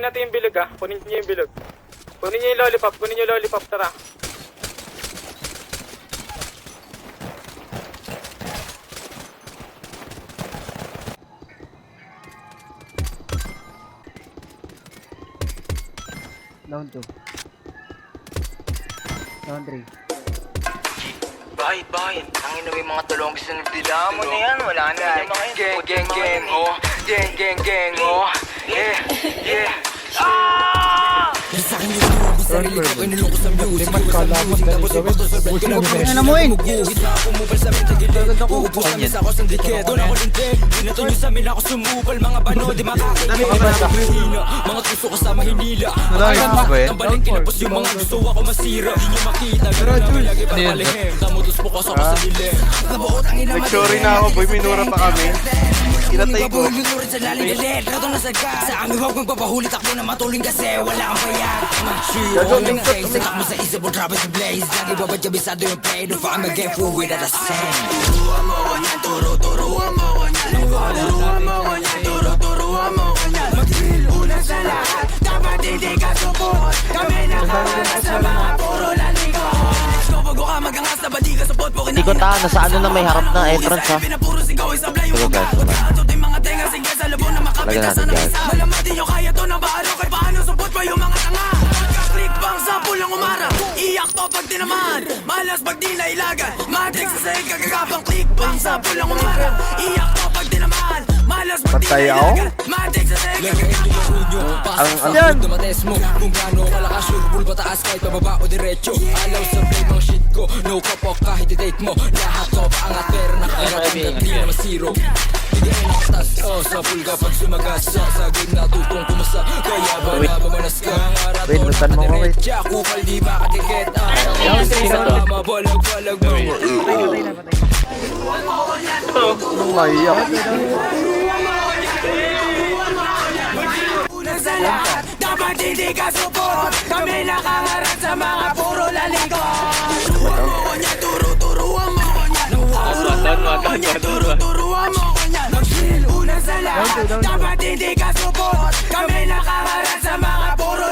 kunin natin yung bilog kunin niyo yung bilog. Kunin niyo yung lollipop, tara. Down 2. Down 3. Bakit? Ang ina may mga tulong gusto nagdila mo na yan. Wala na. Gang, oh. Gang, oh. Yeah. Ano na mo eh? Nag-sorry na ako, boy. Minura pa kami. Kinatay ko. Sa aming huwag magpapahulit ako na matuling kasi wala kang bayad. Mag-shoot sa takmo sa isip mo trapos sa blaze. Lagi babadjabisado yung play. Don't fuck me again fool without a cent. Turuan mo ko niyan, turuan mo ko niyan. Turuan mo ko niyan, turuan mo ko niyan. Mag-drill una sa lahat, dapat hindi ka support. Kami nakakalas sa mga puro lalikot. Bago ka magangas na badi ka sa pot po. Hindi ko tahan, nasa ano na may harap na entrance ha. Sige guys, lagyan natin guys. Malamatin nyo kaya to na baano kay paano support pa yung mga tanga. Click bang sa pulang umara, iyak to pag tinaman. Malas pag di nailagan, matrix sa sahig kagagapang. Click bang sa pulang umara, iyak to pag tinaman. Malas pag di nailagan, matrix sa sahig kagagapang. Ang yan! Dumates mo kung gaano kalakas, surbul pataas kahit pababa o diretso. Alaw sa play mga shit ko, no kapok kahit i-date mo. Lahat to paangat pero nakarating di naman zero. Bigay na katas, sa pool kapag sumagas. Sa sagig na tutong kumasa, kaya ba nabamanas ka? Wait, lutan mo ko wait. Kukal di makadikit. Ayaw sa tama, balag mo. Patay na. Anong maiyak? Sa lahat, dapat hindi ka support. Kami nakangarap sa mga puro lalikot. Turuan mo ko niya, turuan mo ko niya. Turuan mo ko niya. Mag-chill una sa lahat, dapat hindi ka support. Kami nakangarap sa mga puro